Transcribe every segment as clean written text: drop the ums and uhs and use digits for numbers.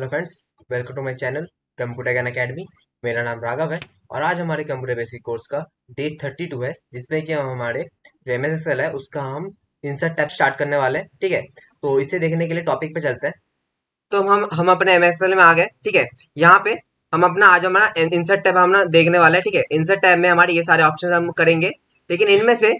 Hello friends, welcome to my channel computer Gyan academy. मेरा नाम राघव है और आज हमारे कंप्यूटर बेसिक कोर्स का डे 32 है, जिसमें कि हम हमारे जो एमएसएसएल है उसका हम इंसर्ट टैब स्टार्ट करने वाले हैं। ठीक है, तो इसे देखने के लिए टॉपिक पे चलते हैं। तो हम अपने एमएसएसएल में आ गए। ठीक है, यहाँ पे हम अपना आज हमारा इंसर्ट टैब हम देखने वाले हैं। ठीक है, इंसर्ट टैब में हमारे ये सारे ऑप्शन हम करेंगे, लेकिन इनमें से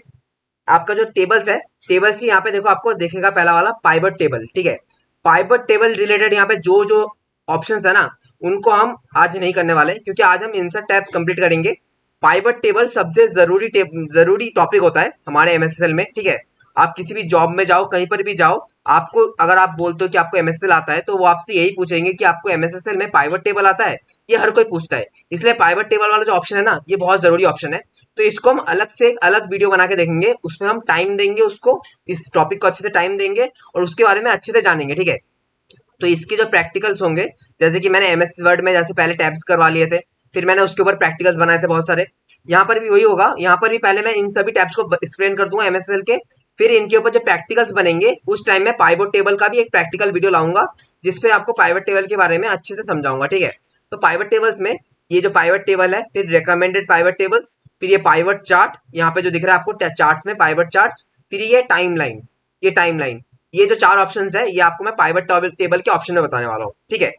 आपका जो टेबल्स है, टेबल्स की यहाँ पे देखो, आपको देखेगा पहला वाला पाइवट टेबल। ठीक है, पाइवट टेबल रिलेटेड यहाँ पे जो जो ऑप्शंस है ना, उनको हम आज नहीं करने वाले, क्योंकि आज हम इंसर्ट टैब कंप्लीट करेंगे। पाइवट टेबल सबसे जरूरी टॉपिक होता है हमारे एमएसएसएल में। ठीक है, आप किसी भी जॉब में जाओ, कहीं पर भी जाओ, आपको अगर आप बोलते हो कि आपको एमएसएसएल आता है, तो वो आपसे यही पूछेंगे कि आपको एमएसएसएल में पाइवट टेबल आता है। ये हर कोई पूछता है, इसलिए पाइवट टेबल वाला जो ऑप्शन है ना, ये बहुत जरूरी ऑप्शन है। तो इसको हम अलग से एक अलग वीडियो बना के देखेंगे, उसमें हम टाइम देंगे उसको, इस टॉपिक को अच्छे से टाइम देंगे और उसके बारे में अच्छे से जानेंगे। ठीक है, तो इसके जो प्रैक्टिकल्स होंगे, जैसे कि मैंने एमएस वर्ड में जैसे पहले टैब्स करवा लिए थे, फिर मैंने उसके ऊपर प्रैक्टिकल्स बनाए थे बहुत सारे। यहाँ पर भी वही होगा, यहाँ पर भी पहले मैं इन सभी टैब्स को एक्सप्लेन कर दूंगा एमएसएल के, फिर इनके ऊपर जो प्रैक्टिकल्स बनेंगे उस टाइम में पाइवट टेबल का भी एक प्रैक्टिकल वीडियो लाऊंगा, जिसपे आपको पाइवट टेबल के बारे में अच्छे से समझाऊंगा। ठीक है, तो पाइवट टेबल्स में ये जो पाइवट टेबल है, फिर रिकमेंडेड पाइवट टेबल्स, फिर ये पाइवट चार्ट, यहाँ पे जो दिख रहा है आपको चार्ट्स में पाइवट चार्ट्स, फिर ये टाइमलाइन, ये टाइमलाइन, ये जो चार ऑप्शंस है, ये आपको मैं पाइवट टेबल के ऑप्शन में बताने वाला हूँ। ठीक है,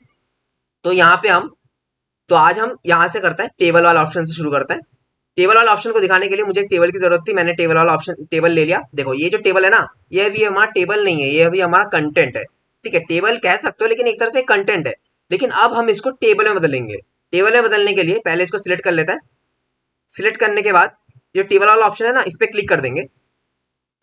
तो यहाँ पे हम, तो आज हम यहाँ से करते हैं, टेबल वाला ऑप्शन से शुरू करते हैं। टेबल वाला ऑप्शन को दिखाने के लिए मुझे एक टेबल की जरूरत थी, मैंने टेबल वाला ऑप्शन टेबल ले लिया। देखो, ये जो टेबल है ना, ये अभी हमारा टेबल नहीं है, ये अभी हमारा कंटेंट है। ठीक है, टेबल कह सकते हो, लेकिन एक तरह से कंटेंट है, लेकिन अब हम इसको टेबल में बदलेंगे। टेबल में बदलने के लिए पहले इसको सिलेक्ट कर लेते हैं। सिलेक्ट करने के बाद जो टेबल वाला ऑप्शन है ना, इस पर क्लिक कर देंगे।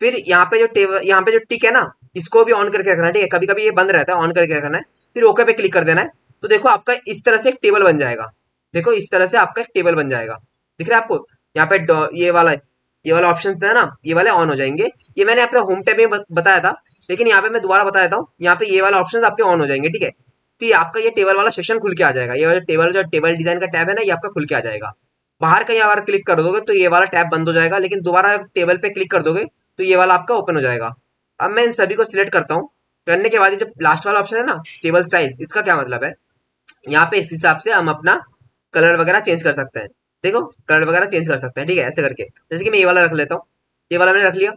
फिर यहाँ पे जो टेबल, यहाँ पे जो टिक है ना, इसको भी ऑन करके रखना है। ठीक है, कभी कभी ये बंद रहता है, ऑन करके रखना है। फिर ओके पे क्लिक कर देना है। तो देखो, आपका इस तरह से एक टेबल बन जाएगा। देखो, इस तरह से आपका एक टेबल बन जाएगा, दिख रहा है आपको। यहाँ पे ये वाला ऑप्शन है ना, ये वाले ऑन हो जाएंगे। ये मैंने अपने होम टैब में बताया था, लेकिन यहाँ पे मैं दोबारा बता देता हूँ। यहाँ पे ये वाला ऑप्शन आपके ऑन हो जाएंगे। ठीक है, फिर आपका ये टेबल वाला सेक्शन खुल के आ जाएगा। ये वाला टेबल, जो टेबल डिजाइन का टैब है ना, ये आपका खुल के आ जाएगा। बाहर कहीं अगर क्लिक कर दोगे तो ये वाला टैब बंद हो जाएगा, लेकिन दोबारा टेबल पे क्लिक कर दोगे तो ये वाला आपका ओपन हो जाएगा। अब मैं इन सभी को सिलेक्ट करता हूँ। करने के बाद ये जो लास्ट वाला ऑप्शन है ना, टेबल स्टाइल्स, इसका क्या मतलब है, यहाँ पे इस हिसाब से हम अपना कलर वगैरह चेंज कर सकते हैं। देखो, कलर वगैरह चेंज कर सकते हैं। ठीक है, ऐसे करके, जैसे कि मैं ये वाला रख लेता हूँ, ये वाला मैंने रख लिया।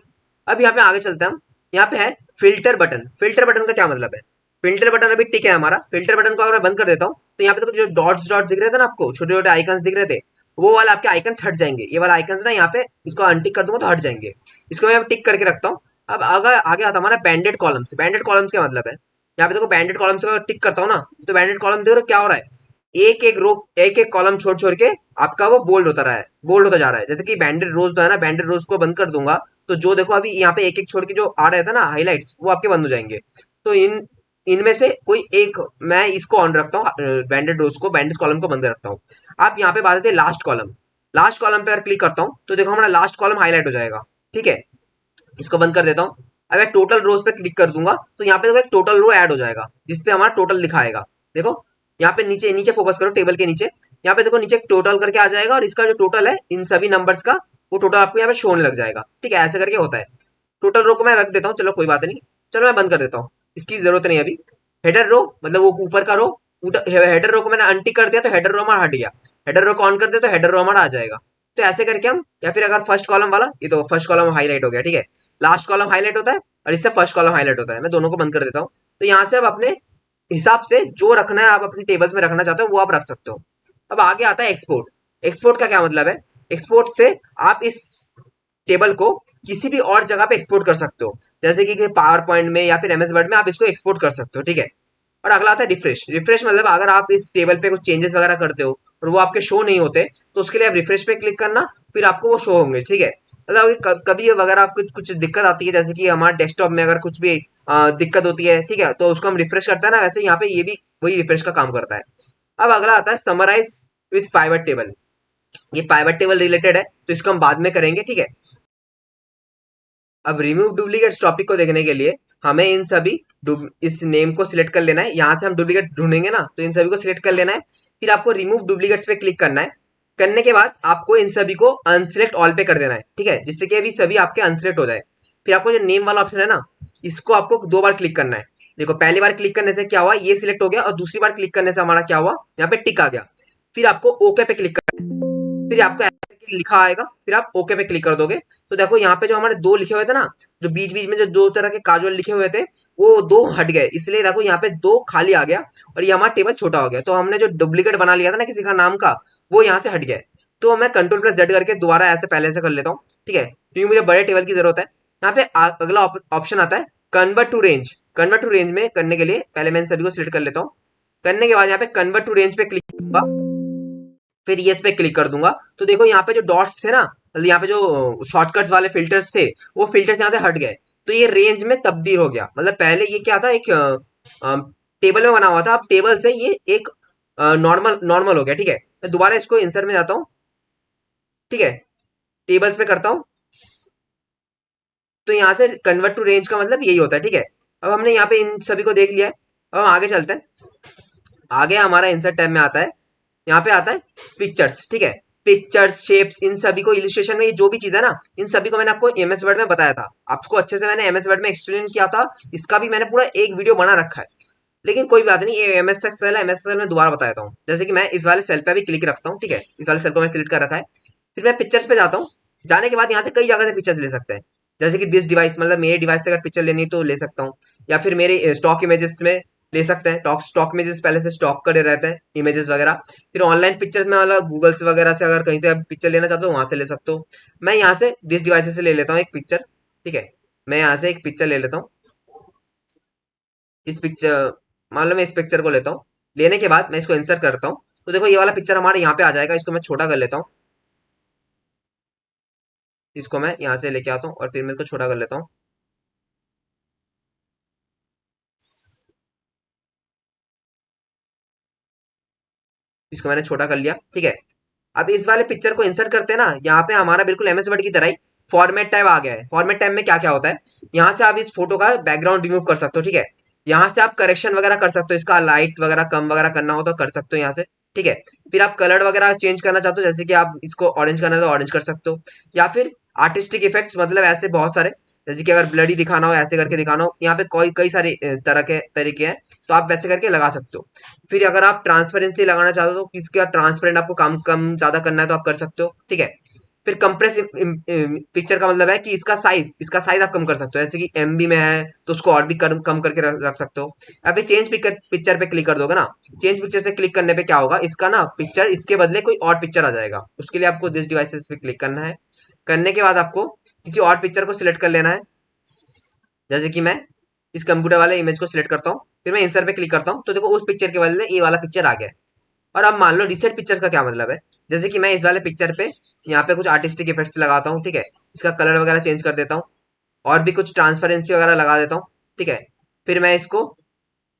अब यहाँ पे आगे चलते हैं हम। यहाँ पे है फिल्टर बटन। फिल्टर बटन का क्या मतलब है, फिल्टर बटन अभी टिक है हमारा। फिल्टर बटन को अगर मैं बंद कर देता हूँ, तो यहाँ पे तो जो डॉट्स डॉट दिख रहे थे ना आपको, छोटे छोटे आइकन्स दिख रहे थे, वो वाला आपके आइकन्स हट जाएंगे। ये वाला आइकन्स ना, यहाँ पे इसको अनटिक कर दूंगा तो हट जाएंगे। इसको मैं टिक करके रखता हूँ। अब आगे आगे आता हमारा बैंडेड कॉलम्स। बैंडेड कॉलम्स क्या मतलब है, यहाँ पे देखो, बैंडेड कॉलम्स को टिक करता हूँ ना, तो बैंडेड कॉलम देखो क्या हो रहा है, एक एक रो, एक एक कॉलम छोड़ छोड़ के आपका वो बोल्ड होता रहा है, बोल्ड होता जा रहा है। जैसे कि बैंडेड रोज तो है ना, बैंडेड रोज को बंद कर दूंगा, तो जो देखो अभी यहाँ पे एक एक छोड़ के जो आ रहे थे ना हाईलाइट्स, वो आपके बंद हो जाएंगे। तो इनमें से कोई एक मैं इसको ऑन रखता हूँ, बैंडेड रोज को, बैंडेड कॉलम को बंद रखता हूँ। आप यहाँ पे बात आती है लास्ट कॉलम। लास्ट कॉलम पे अगर क्लिक करता हूँ, तो देखो हमारा लास्ट कॉलम हाईलाइट हो जाएगा। ठीक है, इसको बंद कर देता हूँ। अगर टोटल रोज पे क्लिक कर दूंगा, तो यहाँ पे देखो एक टोटल रो ऐड हो जाएगा, जिसपे हमारा टोटल दिखाएगा। देखो, यहाँ पे नीचे नीचे फोकस करो, टेबल के नीचे, यहाँ पे देखो नीचे एक टोटल करके आ जाएगा, और इसका जो टोटल है इन सभी नंबर्स का, वो टोटल आपको यहाँ पे शो होने लग जाएगा। ठीक है, ऐसे करके होता है। टोटल रो को मैं रख देता हूँ, चलो कोई बात नहीं। चलो मैं बंद कर देता हूँ, इसकी जरूरत नहीं अभी। हेडर रो मतलब वो ऊपर का रो, हेडर रो को मैंने अनटिक कर दिया, तो हेडर रो हमारा हट गया। हेडर रो को ऑन कर दिया, तो हेडर रो हमारा आ जाएगा। तो ऐसे करके हम, या फिर अगर फर्स्ट कॉलम वाला, ये तो फर्स्ट कॉलम हाईलाइट हो गया। ठीक है, लास्ट कॉलम हाईलाइट होता है और इससे फर्स्ट कॉलम हाईलाइट होता है। मैं दोनों को बंद कर देता हूँ। तो यहाँ से आप अपने हिसाब से जो रखना है, आप अपने टेबल्स में रखना चाहते हो, वो आप रख सकते हो। अब आगे आता है एक्सपोर्ट। एक्सपोर्ट का क्या मतलब है, एक्सपोर्ट से आप इस टेबल को किसी भी और जगह पे एक्सपोर्ट कर सकते हो, जैसे कि पावर पॉइंट में या फिर एमएस वर्ड में आप इसको एक्सपोर्ट कर सकते हो। ठीक है, और अगला आता है रिफ्रेश। रिफ्रेश मतलब अगर आप इस टेबल पे कुछ चेंजेस वगैरह करते हो और वो आपके शो नहीं होते, तो उसके लिए आप रिफ्रेश पे क्लिक करना, फिर आपको वो शो होंगे। ठीक है, मतलब कभी वगैरह कुछ कुछ दिक्कत आती है, जैसे कि हमारे डेस्कटॉप में अगर कुछ भी दिक्कत होती है, ठीक है, तो उसको हम रिफ्रेश करते हैं ना, वैसे यहाँ पे ये भी वही रिफ्रेश का काम करता है। अब अगला आता है समराइज विथ पाइवट टेबल। ये पाइवट टेबल रिलेटेड है, तो इसको हम बाद में करेंगे। ठीक है, अब रिमूव डुप्लीकेट्स टॉपिक को देखने के लिए हमें इन सभी इस नेम को सिलेक्ट कर लेना है। यहाँ से हम डुप्लीकेट ढूंढेंगे ना, तो इन सभी को सिलेक्ट कर लेना है। फिर आपको रिमूव डुप्लीकेट्स पे क्लिक करना है। करने के बाद आपको इन सभी को अनसिलेक्ट ऑल पे कर देना है। ठीक है, जिससे कि अभी सभी आपके अनसिलेक्ट हो जाए। फिर आपको जो नेम वाला ऑप्शन है ना, इसको आपको 2 बार क्लिक करना है। देखो पहली बार क्लिक करने से क्या हुआ, ये सिलेक्ट हो गया, और दूसरी बार क्लिक करने से हमारा क्या हुआ, यहाँ पे टिक आ गया। फिर आपको ओके पे क्लिक कर, फिर आपको ऐसे करके लिखा आएगा, फिर आप ओके पे क्लिक कर दोगे। तो देखो यहाँ पे जो हमारे दो लिखे हुए थे ना, जो बीच बीच में जो दो तरह के काजुअल लिखे हुए थे, वो दो हट गए, इसलिए देखो यहाँ पे दो खाली आ गया, और ये हमारा टेबल छोटा हो गया। तो हमने जो डुप्लीकेट बना लिया था ना किसी का नाम का, वो यहाँ से हट गया। तो मैं कंट्रोल प्लस जेड करके दोबारा ऐसे पहले से कर लेता हूँ, ठीक है, क्योंकि मुझे बड़े टेबल की जरूरत है। यहाँ पे अगला ऑप्शन आता है convert to range. Convert to range में करने के लिए पहले मैं इन सभी को सिलेक्ट कर लेता हूँ। करने के बाद यहाँ पे कन्वर्ट टू रेंज पे क्लिक करूंगा, फिर यस पे क्लिक कर दूंगा। तो देखो यहाँ पे जो डॉट्स थे ना, मतलब यहाँ पे जो शॉर्टकट्स वाले फिल्टर्स थे, वो फिल्टर्स यहाँ से हट गए। तो ये रेंज में तब्दील हो गया। मतलब पहले ये क्या था, एक टेबल में बना हुआ था, अब टेबल से ये एक नॉर्मल नॉर्मल हो गया, ठीक है। मैं दोबारा इसको इंसर्ट में जाता हूँ, ठीक है, टेबल्स पे करता हूँ। तो यहाँ से कन्वर्ट टू रेंज का मतलब यही होता है, ठीक है। अब हमने यहाँ पे इन सभी को देख लिया है, अब हम आगे चलते हैं। आगे हमारा इंसर्ट टैब में आता है, यहाँ पे आता है पिक्चर्स, ठीक है। पिक्चर्स, शेप्स, इन सभी को इलिस्ट्रेशन में ये जो भी चीज है ना, इन सभी को मैंने आपको एमएस वर्ड में बताया था, आपको अच्छे से मैंने एमएस वर्ड में एक्सप्लेन किया था। इसका भी मैंने पूरा एक वीडियो बना रखा है। लेकिन कोई बात नहीं, ये एमएस एक्सेल है, एमएस एक्सेल में दोबारा बताता हूँ। जैसे कि मैं इस वाले सेल पे भी क्लिक रखता हूँ, ठीक है, इस वाले सेल को मैं सिलेक्ट कर रखा है। फिर मैं पिक्चर्स पे जाता हूँ। जाने के बाद यहाँ से कई जगह से पिक्चर्स ले सकते हैं। जैसे कि दिस डिवाइस, मतलब मेरे डिवाइस से अगर पिक्चर लेनी है तो ले सकता हूँ, या फिर मेरे स्टॉक इमेजेस में ले सकते हैं। स्टॉक इमेजेस पहले से स्टॉक करे रहते हैं इमेजेस वगैरह। फिर ऑनलाइन पिक्चर्स में मतलब गूगल से वगैरह से अगर कहीं से आप पिक्चर लेना चाहते हो वहां से ले सकते हो। मैं यहाँ से दिस डिवाइस से ले लेता हूँ एक पिक्चर, ठीक है। मैं यहाँ से एक पिक्चर ले लेता हूँ, इस पिक्चर, मान लो मैं इस पिक्चर को लेता हूँ। लेने के बाद मैं इसको इंसर्ट करता हूँ, तो देखो ये वाला पिक्चर हमारे यहाँ पे आ जाएगा। इसको मैं छोटा कर लेता हूँ, इसको मैं यहाँ से लेके आता हूँ और फिर मैं इसको छोटा कर लेता हूँ। इसको मैंने छोटा कर लिया, ठीक है। अब इस वाले पिक्चर को इंसर्ट करते हैं ना, यहाँ पे हमारा बिल्कुल एमएस वर्ड की तरह ही फॉर्मेट टैब आ गया है। फॉर्मेट टैब में क्या क्या होता है, यहाँ से आप इस फोटो का बैकग्राउंड रिमूव कर सकते हो, ठीक है। यहाँ से आप करेक्शन वगैरह कर सकते हो, इसका लाइट वगैरह कम वगैरह करना हो तो कर सकते हो यहाँ से, ठीक है। फिर आप कलर वगैरह चेंज करना चाहते हो, जैसे कि आप इसको ऑरेंज करना है तो ऑरेंज कर सकते हो, या फिर आर्टिस्टिक इफेक्ट्स, मतलब ऐसे बहुत सारे, जैसे कि अगर ब्लडी दिखाना हो, ऐसे करके दिखाना हो, यहाँ पे कोई कई सारे तरह के तरीके हैं, तो आप वैसे करके लगा सकते हो। फिर अगर आप ट्रांसपेरेंसी लगाना चाहते हो, तो किसका ट्रांसपेरेंट आपको कम कम ज्यादा करना है तो आप कर सकते हो, ठीक है। फिर कंप्रेस पिक्चर का मतलब है कि इसका साइज आप कम कर सकते हो, जैसे कि एमबी में है तो उसको और भी कम करके रख सकते हो। या फिर चेंज पिक्चर पिक्चर पे क्लिक कर दोगे ना, चेंज पिक्चर से क्लिक करने पे क्या होगा, इसका ना पिक्चर इसके बदले कोई और पिक्चर आ जाएगा। उसके लिए आपको दिस डिवाइसेस पे क्लिक करना है। करने के बाद आपको किसी और पिक्चर को सिलेक्ट कर लेना है। जैसे कि मैं इस कंप्यूटर वाले इमेज को सिलेक्ट करता हूँ, फिर मैं इंसर्ट पे क्लिक करता हूँ, तो देखो उस पिक्चर के बदले ये वाला पिक्चर आ गया है। और अब मान लो रिसेट पिक्चर्स का क्या मतलब है, जैसे कि मैं इस वाले पिक्चर पे यहाँ पे कुछ आर्टिस्टिक इफेक्ट्स लगाता हूँ, ठीक है। इसका कलर वगैरह चेंज कर देता हूँ, और भी कुछ ट्रांसपेरेंसी वगैरह लगा देता हूँ, ठीक है। फिर मैं इसको,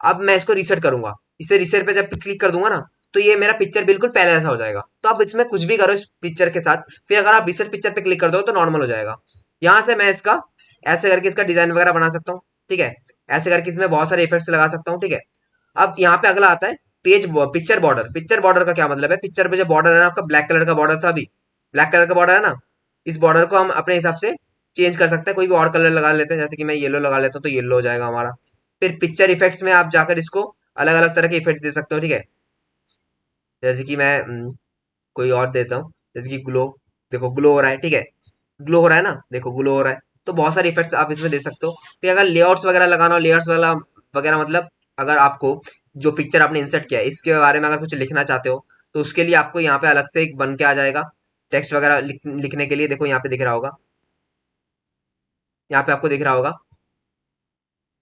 अब मैं इसको रीसेट करूंगा। इसे रीसेट पे जब क्लिक कर दूंगा ना, तो ये मेरा पिक्चर बिल्कुल पहले जैसा हो जाएगा। तो आप इसमें कुछ भी करो इस पिक्चर के साथ, फिर अगर आप रीसेट पिक्चर पे क्लिक कर दो तो नॉर्मल हो जाएगा। यहाँ से मैं इसका ऐसे करके इसका डिजाइन वगैरह बना सकता हूँ, ठीक है। ऐसे करके इसमें बहुत सारे इफेक्ट्स लगा सकता हूँ, ठीक है। अब यहाँ पे अगला आता है पिक्चर बॉर्डर। पिक्चर बॉर्डर का क्या मतलब है, पिक्चर पे जो बॉर्डर है ना आपका, ब्लैक कलर का बॉर्डर था अभी, ब्लैक कलर का बॉर्डर है ना, इस बॉर्डर को हम अपने हिसाब से चेंज कर सकते हैं, कोई भी और कलर लगा लेते हैं। जैसे कि मैं येलो लगा लेता हूँ तो येलो हो जाएगा हमारा। फिर पिक्चर इफेक्ट्स में आप जाकर इसको अलग अलग तरह के इफेक्ट्स दे सकते हो, ठीक है। जैसे कि मैं कोई और देता हूँ, जैसे कि ग्लो, देखो ग्लो हो रहा है, ठीक है। ग्लो हो रहा है ना, देखो ग्लो हो रहा है। तो बहुत सारे इफेक्ट्स आप इसमें दे सकते हो। फिर अगर लेआउट्स वगैरह लगाना हो, लेयर्स वाला वगैरह, मतलब अगर आपको जो पिक्चर आपने इंसर्ट किया है इसके बारे में अगर कुछ लिखना चाहते हो, तो उसके लिए आपको यहाँ पे अलग से एक बन के आ जाएगा टेक्स्ट वगैरह लिखने के लिए। देखो यहाँ पे दिख रहा होगा, यहाँ पे आपको दिख रहा होगा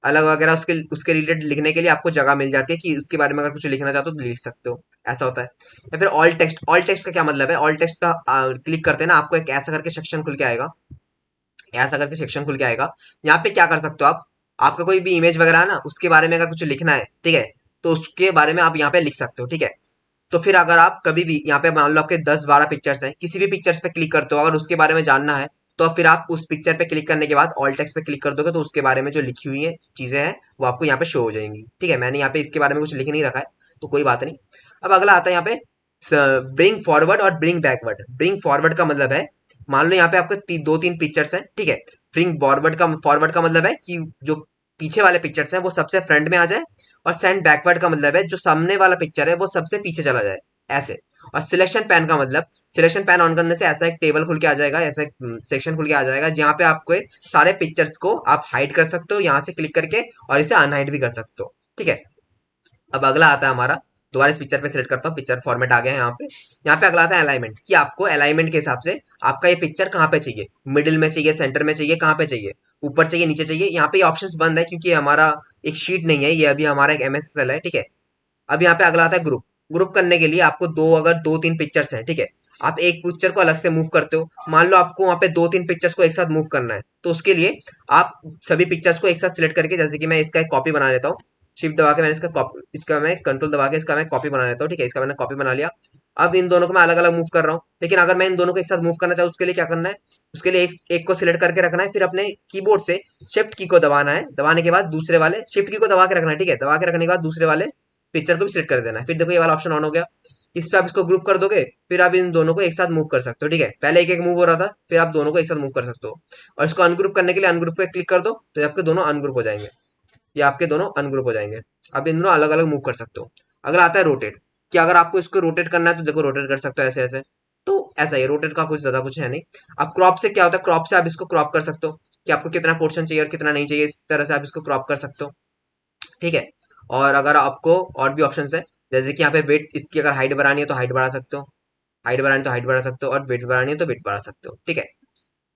अलग वगैरह, उसके उसके रिलेटेड लिखने के लिए आपको जगह मिल जाती है कि उसके बारे में अगर कुछ लिखना चाहते हो तो लिख सकते हो, ऐसा होता है। या फिर ऑल टेक्स्ट, ऑल टेक्स्ट का क्या मतलब है, ऑल टेक्स्ट का क्लिक करते हैं ना, आपको एक ऐसा करके सेक्शन खुल के आएगा, ऐसा करके सेक्शन खुल के आएगा। यहाँ पे क्या कर सकते हो आप, आपका कोई भी इमेज वगैरह है ना, उसके बारे में अगर कुछ लिखना है, ठीक है, तो उसके बारे में आप यहाँ पे लिख सकते हो, ठीक है। तो फिर अगर आप कभी भी यहाँ पे मान लो आपके 10-12 पिक्चर्स हैं, किसी भी पिक्चर्स पे क्लिक करते हो अगर उसके बारे में जानना है, तो फिर आप उस पिक्चर पे क्लिक करने के बाद ऑल टेक्स्ट पे क्लिक कर दोगे, तो उसके बारे में जो लिखी हुई है चीजें हैं वो आपको यहाँ पे शो हो जाएंगी, ठीक है। मैंने यहाँ पे इसके बारे में कुछ लिख नहीं रखा है, तो कोई बात नहीं। अब अगला आता है यहाँ पे ब्रिंग फॉरवर्ड और ब्रिंग बैकवर्ड। ब्रिंग फॉरवर्ड का मतलब है, मान लो यहाँ पे आपके 2-3 पिक्चर्स हैं, ठीक है। ब्रिंग फॉरवर्ड का मतलब है कि जो पीछे वाले पिक्चर्स हैं वो सबसे फ्रंट में आ जाए, और सेंड बैकवर्ड का मतलब है जो सामने वाला पिक्चर है वो सबसे पीछे चला जाए, ऐसे। और सिलेक्शन पैन का मतलब, सिलेक्शन पैन ऑन करने से ऐसा एक टेबल खुल के आ जाएगा, ऐसा एक सेक्शन खुल के आ जाएगा जहाँ पे आपको सारे पिक्चर्स को आप हाइड कर सकते हो यहाँ से क्लिक करके, और इसे अनहाइड भी कर सकते हो, ठीक है। अब अगला आता है हमारा, दोबारा इस पिक्चर पे सिलेक्ट करता हूँ, पिक्चर फॉर्मेट आ गया है यहाँ पे। यहाँ पे अगला आता है अलाइनमेंट, कि आपको अलाइनमेंट के हिसाब से आपका ये पिक्चर कहाँ पे चाहिए, मिडिल में चाहिए, सेंटर में चाहिए, कहाँ पे चाहिए, ऊपर चाहिए, नीचे चाहिए। यहाँ पे ऑप्शंस बंद है क्योंकि हमारा एक शीट नहीं है, ये अभी हमारा एक एमएसएसएल है, ठीक है। अब यहाँ पे अगला आता है ग्रुप। ग्रुप करने के लिए आपको अगर दो तीन पिक्चर्स हैं, ठीक है, आप एक पिक्चर को अलग से मूव करते हो। मान लो आपको वहां पे दो तीन पिक्चर्स को एक साथ मूव करना है, तो उसके लिए आप सभी पिक्चर्स को एक साथ सिलेक्ट करके, जैसे कि मैं इसका एक कॉपी बना लेता हूँ, शिफ्ट दबा के मैंने इसका मैं कंट्रोल दबा के इसका मैं कॉपी बना लेता हूँ, ठीक है, इसका मैंने कॉपी बना लिया। अब इन दोनों को मैं अलग अलग मूव कर रहा हूँ, लेकिन अगर मैं इन दोनों को एक साथ मूव करना चाहूँ उसके लिए क्या करना है, उसके लिए एक को सिलेक्ट करके रखना है, फिर अपने कीबोर्ड से शिफ्ट की को दबाना है, दबाने के बाद दूसरे वाले शिफ्ट की को दबा के रखना है, ठीक है, दबा के रखने के बाद दूसरे वाले पिक्चर को भी सिलेक्ट कर देना है। फिर देखो ये वाला ऑप्शन ऑन हो गया। इस पे आप इसको ग्रुप कर दोगे, फिर आप इन दोनों को एक साथ मूव कर सकते हो, ठीक है। पहले एक एक मूव हो रहा था, फिर आप दोनों को एक साथ मूव कर सकते हो। और इसको अनग्रुप करने के लिए अनग्रुप पे क्लिक कर दो, तो आपके दोनों अनग्रुप हो जाएंगे, ये आपके दोनों अनग्रुप हो जाएंगे। अब इन दोनों अलग अलग मूव कर सकते हो। अगला आता है रोटेट, कि अगर आपको इसको रोटेट करना है तो देखो रोटेट कर सकते हो ऐसे ऐसे। तो ऐसा ही रोटेट का कुछ ज्यादा कुछ है नहीं। अब क्रॉप से क्या होता है, क्रॉप से आप इसको क्रॉप कर सकते हो कि आपको कितना पोर्शन चाहिए और कितना नहीं चाहिए, इस तरह से आप इसको क्रॉप कर सकते हो, ठीक है। और अगर आपको और भी ऑप्शन है, जैसे कि यहाँ पे वेट, इसकी अगर हाइट बढ़ानी है तो हाइट बढ़ा सकते हो, हाइट बढ़ानी तो हाइट बढ़ा सकते हो, और वेट बढ़ानी है तो वेट बढ़ा सकते हो, ठीक है।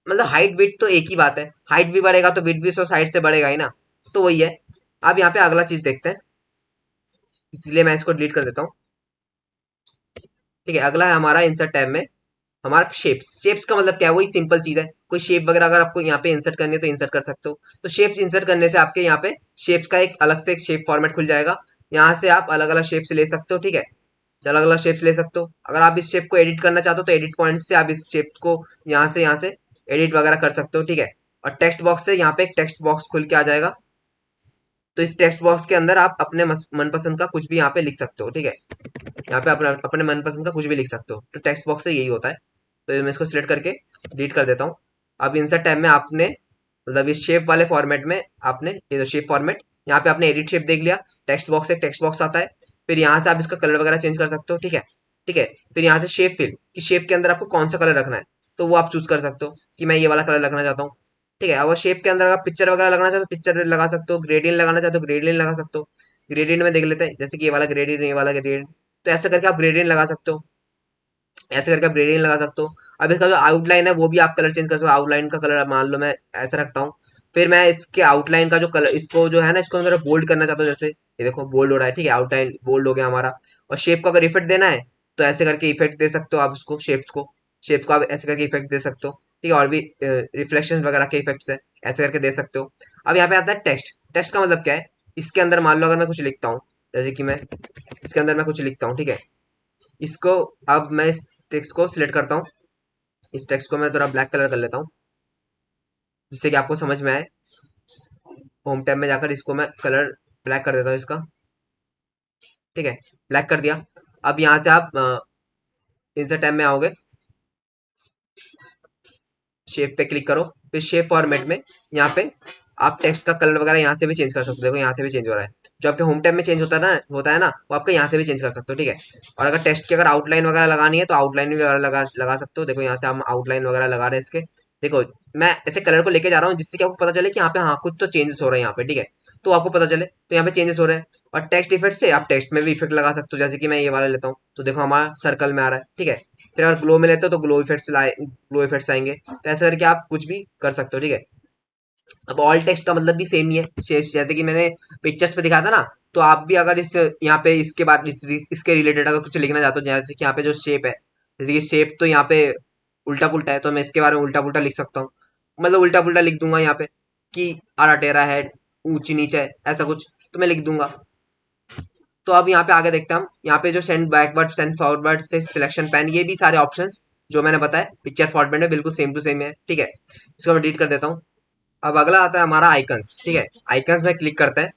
मतलब हाइट वेट तो एक ही बात है, हाइट भी बढ़ेगा तो वेट भी उस साइड से बढ़ेगा ही ना, तो वही है। अब यहाँ पे अगला चीज देखते हैं, इसलिए मैं इसको डिलीट कर देता हूँ, ठीक है। अगला है हमारा इंसर्ट टैब में हमारा शेप्स। शेप्स का मतलब क्या है, वही सिंपल चीज है, कोई शेप वगैरह अगर आपको यहाँ पे इंसर्ट करनी है तो इंसर्ट कर सकते हो। तो शेप्स इंसर्ट करने से आपके यहाँ पे शेप्स का एक अलग से एक शेप फॉर्मेट खुल जाएगा, यहाँ से आप अलग अलग शेप्स ले सकते हो, ठीक है, अलग अलग शेप्स ले सकते हो। अगर आप इस शेप को एडिट करना चाहते हो तो एडिट पॉइंट से आप इस शेप को यहाँ से एडिट वगैरह कर सकते हो, ठीक है। और टेक्स्ट बॉक्स से यहाँ पे एक टेक्स्ट बॉक्स खुल के आ जाएगा, तो इस टेक्स्ट बॉक्स के अंदर आप अपने मनपसंद का कुछ भी यहाँ पे लिख सकते हो, ठीक है। यहाँ पे अपने अपने मनपसंद का कुछ भी लिख सकते हो, तो टेक्स्ट बॉक्स से यही होता है। तो मैं इसको सिलेक्ट करके डिलीट कर देता हूँ। अब इंसर्ट टैब में आपने, मतलब इस शेप वाले फॉर्मेट में आपने, ये जो शेप फॉर्मेट, यहाँ पे आपने एडिट शेप देख लिया, टेक्स्ट बॉक्स एक टेक्स्ट बॉक्स आता है, फिर यहाँ से आप इसका कलर वगैरह चेंज कर सकते हो, ठीक है, ठीक है। फिर यहाँ से शेप फिल, कि शेप के अंदर आपको कौन सा कलर रखना है, तो वो आप चूज कर सकते हो कि मैं ये वाला कलर रखना चाहता हूँ, ठीक है। अब शेप के अंदर अगर पिक्चर वगैरह लगाना चाहते हो पिक्चर लगा सकते हो, ग्रेडियंट लगाना चाहते हो ग्रेडियंट लगा सकते हो। ग्रेडियंट में देख लेते हैं, जैसे कि ये वाला ग्रेडियंट, ये वाला ग्रेडियंट, तो ऐसा करके आप ग्रेडियंट लगा सकते हो, ऐसे करके आप ग्रेडियंट लगा सकते हो। अब इसका जो आउटलाइन है वो भी आप कलर चेंज कर सकते हो, आउटलाइन का कलर मान लो मैं ऐसा रखता हूँ। फिर मैं इसके आउटलाइन का जो कलर, इसको जो है ना, इसको मैं बोल्ड करना चाहता हूँ, जैसे ये देखो बोल्ड हो रहा है, ठीक है, आउटलाइन बोल्ड हो गया हमारा। और शेप को अगर इफेक्ट देना है तो ऐसे करके इफेक्ट दे सकते हो आप इसको, शेप्स को आप ऐसे करके इफेक्ट दे सकते हो, ठीक है। और भी रिफ्लेक्शन वगैरह के इफेक्ट्स है, ऐसे करके दे सकते हो। अब यहाँ पे आता है टेक्स्ट। टेक्स्ट का मतलब क्या है, इसके अंदर मान लो अगर मैं कुछ लिखता हूँ, जैसे कि मैं इसके अंदर मैं कुछ लिखता हूँ, ठीक है, इसको, अब मैं इस टेक्स्ट को सिलेक्ट करता हूँ, इस टेक्स्ट को मैं थोड़ा ब्लैक कलर कर लेता हूँ जिससे कि आपको समझ में आए। होम टैब में जाकर इसको मैं कलर ब्लैक कर देता हूँ इसका, ठीक है, ब्लैक कर दिया। अब यहाँ से आप इंसर्ट टैब में आओगे, शेप पे क्लिक करो, फिर शेप फॉर्मेट में यहाँ पे आप टेक्स्ट का कलर वगैरह यहाँ से भी चेंज कर सकते हो, देखो यहाँ से भी चेंज हो रहा है। जो आपके होम टैब में चेंज होता है ना वो आपका यहाँ से भी चेंज कर सकते हो, ठीक है। और अगर टेक्स्ट की अगर आउटलाइन वगैरह लगानी है तो आउटलाइन भी वगैरह लगा सकते हो, देखो यहाँ से हम आउटलाइन वगैरह लगा रहे हैं इसके। देखो मैं ऐसे कलर को लेके जा रहा हूँ जिससे कि आपको पता चले कि यहाँ पे हाँ कुछ तो चेंजेस हो रहे हैं यहाँ पे, ठीक है, तो आपको पता चले तो यहाँ पे चेंजेस हो रहे हैं। और टेक्स्ट इफेक्ट से आप टेक्स्ट में भी इफेक्ट लगा सकते हो, जैसे कि मैं ये वाला लेता हूँ तो देखो हमारा सर्कल में आ रहा है, ठीक है। फिर अगर ग्लो में लेते हो तो ग्लो इफेक्ट्स आएंगे, तो ऐसे करके आप कुछ भी कर सकते हो, ठीक है। अब ऑल टेक्स्ट का मतलब भी सेम ही है, जैसे कि मैंने पिक्चर्स पे दिखाया था ना, तो आप भी अगर इस यहाँ पे इसके बाद इसके रिलेटेड अगर कुछ लिखना चाहते हो, जैसे कि यहाँ पे जो शेप है, जैसे कि शेप तो यहाँ पे उल्टा पुल्टा है, तो मैं इसके बारे में उल्टा पुल्टा लिख सकता हूँ, मतलब उल्टा पुल्टा लिख दूंगा यहाँ पे कि आरा टेरा है, ऊंची नीचे है, ऐसा कुछ तो मैं लिख दूंगा। तो अब यहाँ पे आगे देखते हैं हम, यहाँ पे जो सेंड बैकवर्ड सेंड फॉरवर्ड से सिलेक्शन पैन, ये भी सारे ऑप्शंस जो मैंने बताया पिक्चर फॉर्मेट में बिल्कुल सेम टू सेम है, ठीक है। इसको मैं डिलीट कर देता हूँ। अब अगला आता है हमारा आइकन्स, ठीक है। आइकन्स में क्लिक करते हैं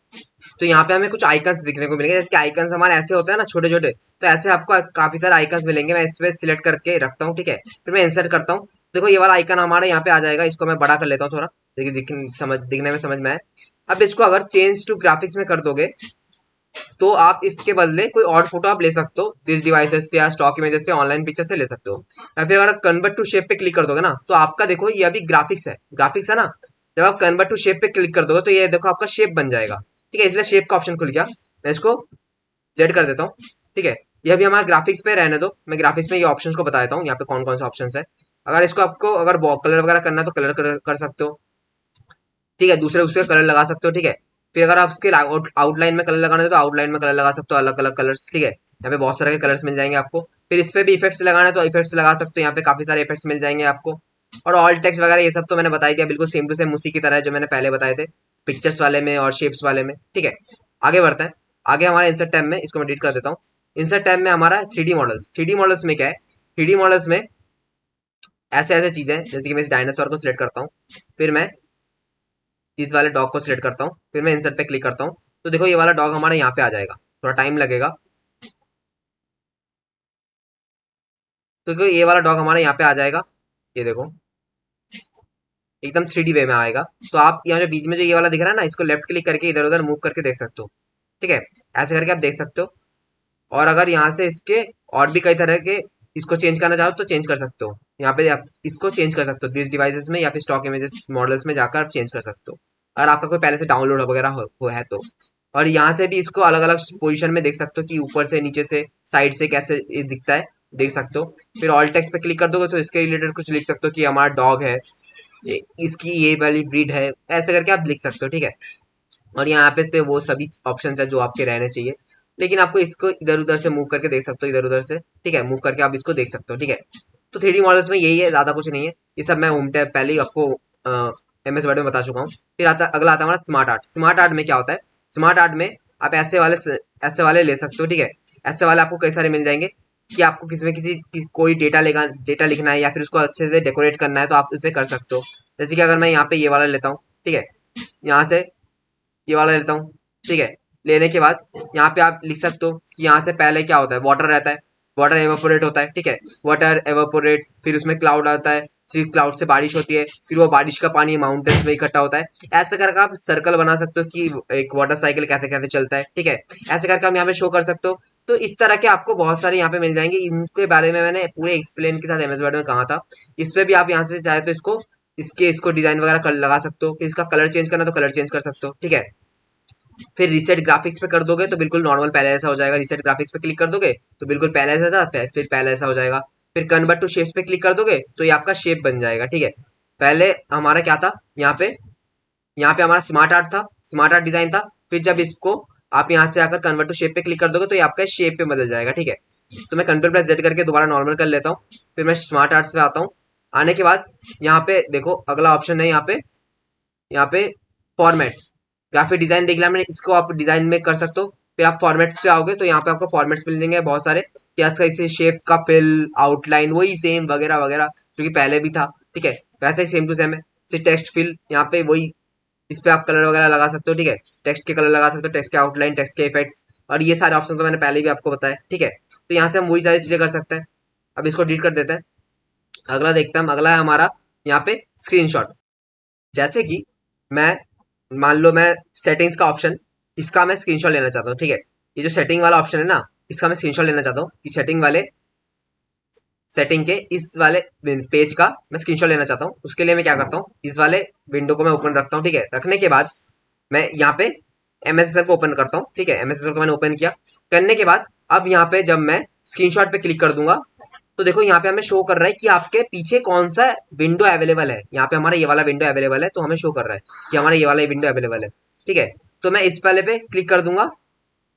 तो यहाँ पे हमें कुछ आइकन्स दिखने को मिलेंगे, जैसे कि आइकन्स हमारे ऐसे होते हैं ना छोटे छोटे, तो ऐसे आपको काफी सारे आइकन्स मिलेंगे। मैं इस पे सिलेक्ट करके रखता हूँ, ठीक है, फिर मैं इंसर्ट करता हूँ। देखो ये वाला आइकन हमारे यहाँ पे आ जाएगा, इसको मैं बड़ा कर लेता हूँ थोड़ा, देखिए दिखने में समझ में आए। अब इसको अगर चेंज टू ग्राफिक्स में कर दोगे तो आप इसके बदले कोई और फोटो आप ले सकते हो दिस डिवाइसेस से या स्टॉक इमेजेस से, ऑनलाइन पिक्चर से ले सकते हो। या फिर अगर कन्वर्ट टू शेप पे क्लिक कर दोगे ना तो आपका देखो ये अभी ग्राफिक्स है ना। जब आप कन्वर्ट टू शेप पे क्लिक कर दोगे तो ये देखो आपका शेप बन जाएगा, ठीक है। इसलिए शेप का ऑप्शन खुल गया, मैं इसको जेड कर देता हूँ, ठीक है। ये अभी हमारा ग्राफिक्स पे रहने दो, मैं ग्राफिक्स में ये ऑप्शन को बता देता हूँ यहाँ पे कौन कौन से ऑप्शन है। अगर इसको आपको अगर कलर वगैरह करना है तो कलर कर सकते हो, ठीक है। दूसरे उसके कलर लगा सकते हो, ठीक है। फिर अगर आप उसके आउटलाइन में कलर लगाना है तो आउटलाइन में कलर लगा सकते हो, अलग अलग कलर्स, ठीक है। यहाँ पे बहुत सारे के कलर्स मिल जाएंगे आपको। फिर इस पे भी इफेक्ट्स लगाना है तो इफेक्ट्स लगा सकते हो, यहाँ पे काफी सारे इफेक्ट्स मिल जाएंगे आपको। और ऑल टेक्स्ट वगैरह ये सब तो मैंने बता ही दिया, बिल्कुल सेम टू सेम उसी की तरह है जो मैंने पहले बताए थे पिक्चर्स वाले में और शेप्स वाले में, ठीक है। आगे बढ़ते हैं। आगे हमारे इंसर्ट टैब में, इसको मैं डिलीट कर देता हूँ। इंसर्ट टैब में हमारा 3D मॉडल्स, 3D मॉडल्स में क्या है, 3D मॉडल्स में ऐसे ऐसे चीजें जैसे कि मैं इस डायनासोर को सिलेक्ट करता हूँ, फिर मैं इस वाले डॉग को सिलेक्ट करता हूँ, फिर मैं इंसर्ट पे क्लिक करता हूँ, तो देखो ये वाला डॉग हमारे यहाँ पे आ जाएगा। थोड़ा टाइम लगेगा, तो देखो ये वाला डॉग हमारे यहाँ पे आ जाएगा। ये देखो एकदम 3D वे में आएगा। तो आप यहाँ जो बीच में जो ये वाला दिख रहा है ना, इसको लेफ्ट क्लिक करके इधर उधर मूव करके देख सकते हो, ठीक है। ऐसे करके आप देख सकते हो। और अगर यहाँ से इसके और भी कई तरह के इसको चेंज करना चाहो तो चेंज कर सकते हो। यहाँ पे आप इसको चेंज कर सकते हो दिस डिवाइसेस में या फिर स्टॉक इमेजेस मॉडल्स में जाकर आप चेंज कर सकते हो, अगर आपका कोई पहले से डाउनलोड वगैरह हो है तो। और यहाँ से भी इसको अलग अलग पोजीशन में देख सकते हो कि ऊपर से, नीचे से, साइड से कैसे ये दिखता है, देख सकते हो। फिर ऑल टेक्स्ट पे क्लिक कर दोगे तो इसके रिलेटेड कुछ लिख सकते हो कि हमारा डॉग है, इसकी ये वाली ब्रीड है, ऐसे करके आप लिख सकते हो, ठीक है। और यहाँ पे से वो सभी ऑप्शन है जो आपके रहने चाहिए, लेकिन आपको इसको इधर उधर से मूव करके देख सकते हो, इधर उधर से, ठीक है। मूव करके आप इसको देख सकते हो, ठीक है। तो 3D मॉडल्स में यही है, ज्यादा कुछ नहीं है। ये सब मैं होम टैब पहले ही आपको MS वर्ड में बता चुका हूँ। फिर आता अगला आता है हमारा स्मार्ट आर्ट। स्मार्ट आर्ट में क्या होता है, स्मार्ट आर्ट में आप ऐसे वाले ले सकते हो, ठीक है। ऐसे वाले आपको कई सारे मिल जाएंगे कि आपको कोई डेटा लिखना है या फिर उसको अच्छे से डेकोरेट करना है तो आप उसे कर सकते हो। जैसे कि अगर मैं यहाँ पे ये वाला लेता हूँ, ठीक है, यहाँ से ये वाला लेता हूँ, ठीक है। लेने के बाद यहाँ पे आप लिख सकते हो कि यहाँ से पहले क्या होता है, वाटर रहता है, वाटर एवापोरेट होता है, ठीक है। वाटर एवापोरेट, फिर उसमें क्लाउड आता है, फिर क्लाउड से बारिश होती है, फिर वो बारिश का पानी माउंटेन्स में इकट्ठा होता है। ऐसे करके आप सर्कल बना सकते हो कि एक वाटर साइकिल कैसे कैसे चलता है, ठीक है। ऐसे करके हम यहाँ पे शो कर सकते हो। तो इस तरह के आपको बहुत सारे यहाँ पे मिल जाएंगे, इनके बारे में मैंने पूरे एक्सप्लेन के साथ MS वर्ड में कहा था। इस पे भी आप यहाँ से चाहे तो इसको डिजाइन वगैरह कर लगा सकते हो, फिर इसका कलर चेंज करना तो कलर चेंज कर सकते हो, ठीक है। फिर रीसेट ग्राफिक्स पे कर दोगे तो बिल्कुल नॉर्मल पहले ऐसा हो जाएगा। रीसेट ग्राफिक्स पे क्लिक कर दोगे तो बिल्कुल पहले ऐसा था, फिर पहले ऐसा हो जाएगा। फिर कन्वर्ट टू शेप्स पे क्लिक कर दोगे तो ये आपका शेप बन जाएगा, ठीक है। पहले हमारा क्या था, यहाँ पे हमारा स्मार्ट आर्ट था, स्मार्ट आर्ट डिजाइन था। फिर जब इसको आप यहाँ से आकर कन्वर्ट टू शेप पे क्लिक कर दोगे तो ये आपका शेप पे बदल जाएगा, ठीक है। तो मैं Ctrl+Z करके दोबारा नॉर्मल कर लेता हूँ, फिर मैं स्मार्ट आर्ट्स पे आता हूँ। आने के बाद यहाँ पे देखो अगला ऑप्शन है, यहाँ पे फॉर्मेट ग्राफिक डिजाइन देख लिया मैंने, इसको आप डिजाइन में कर सकते हो। फिर आप फॉर्मेट से आओगे तो यहाँ पे आपको फॉर्मेट्स मिल जाएंगे बहुत सारे, कि इसका इसे शेप का फिल, आउटलाइन वही सेम वगैरह वगैरह जो कि पहले भी था, ठीक है। वैसे ही सेम टू सेम है। टेक्स्ट फिल यहाँ पे वही, इस पे आप कलर वगैरह लगा सकते हो, ठीक है। टेक्स्ट के कलर लगा सकते हो, टेक्स्ट के आउटलाइन, टेक्स्ट के इफेक्ट्स, और ये सारे ऑप्शन तो मैंने पहले भी आपको बताया, ठीक है। तो यहाँ से हम वही सारी चीजें कर सकते हैं। अब इसको डिलीट कर देते हैं। अगला देखते हैं, अगला है हमारा यहाँ पे स्क्रीनशॉट। जैसे कि मैं मान लो मैं सेटिंग्स का ऑप्शन, इसका मैं स्क्रीनशॉट लेना चाहता हूँ, ठीक है। ये जो सेटिंग वाला ऑप्शन है ना, इसका मैं स्क्रीनशॉट लेना चाहता हूँ। इस सेटिंग के इस वाले पेज का मैं स्क्रीनशॉट लेना चाहता हूँ। उसके लिए मैं क्या करता हूँ, इस वाले विंडो को मैं ओपन रखता हूँ, ठीक है। रखने के बाद मैं यहाँ पे MS Excel को ओपन करता हूँ, ठीक है। MS Excel को मैंने ओपन किया। करने के बाद अब यहाँ पे जब मैं स्क्रीनशॉट पे क्लिक कर दूंगा तो देखो यहाँ पे हमें शो कर रहा है कि आपके पीछे कौन सा विंडो अवेलेबल है। यहाँ पे हमारा ये वाला विंडो अवेलेबल है, तो हमें शो कर रहा है कि हमारा ये वाला विंडो अवेलेबल है, ठीक है। तो मैं इस पहले पे क्लिक कर दूंगा,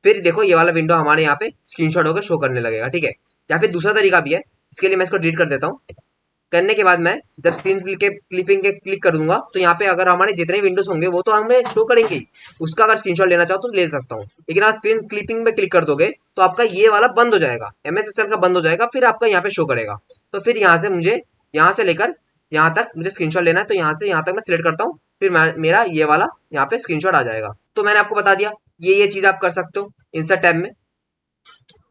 फिर देखो ये वाला विंडो हमारे यहाँ पे स्क्रीनशॉट होकर शो करने लगेगा, ठीक है। या फिर दूसरा तरीका भी है, इसके लिए मैं इसको डिलीट कर देता हूँ। करने के बाद मैं जब स्क्रीन क्लिपिंग के क्लिक कर दूंगा तो यहाँ पे अगर हमारे जितने विंडोज होंगे वो तो हमें शो करेंगे। उसका अगर स्क्रीनशॉट लेना चाहो तो ले सकता हूँ, लेकिन आप स्क्रीन क्लिपिंग में क्लिक कर दोगे तो आपका ये वाला बंद हो जाएगा, MS Excel का बंद हो जाएगा, फिर आपका यहाँ पे शो करेगा। तो फिर यहाँ से मुझे, यहाँ से लेकर यहाँ तक मुझे स्क्रीनशॉट लेना है, तो यहाँ से यहाँ तक मैं सिलेक्ट करता हूँ, फिर मेरा ये वाला यहाँ पे स्क्रीनशॉट आ जाएगा। तो मैंने आपको बता दिया ये चीज आप कर सकते हो इंसर्ट टैब में।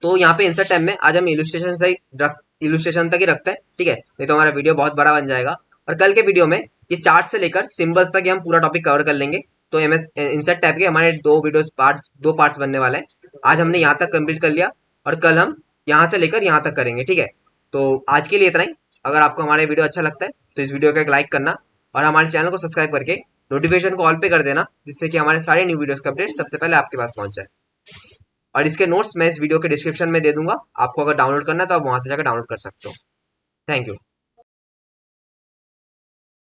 तो यहाँ पे इंसर्ट टैब में आज हम इलुस्ट्रेशन तक ही रखते हैं, ठीक है। नहीं तो हमारा वीडियो बहुत बड़ा बन जाएगा। और कल के वीडियो में ये चार्ट से लेकर सिंबल्स तक हम पूरा टॉपिक कवर कर लेंगे। तो एमएस इंसर्ट टैब के हमारे दो पार्ट्स बनने वाले हैं। आज हमने यहाँ तक कंप्लीट कर लिया और कल हम यहाँ से लेकर यहाँ तक करेंगे, ठीक है। तो आज के लिए इतना ही। अगर आपको हमारे वीडियो अच्छा लगता है तो इस वीडियो को एक लाइक करना और हमारे चैनल को सब्सक्राइब करके नोटिफिकेशन को ऑल पे कर देना, जिससे कि हमारे सारे न्यू वीडियोस का अपडेट सबसे पहले आपके पास पहुंच जाए। और इसके नोट्स मैं इस वीडियो के डिस्क्रिप्शन में दे दूंगा, आपको अगर डाउनलोड करना है तो आप वहां से जाकर डाउनलोड कर सकते हो। Thank you.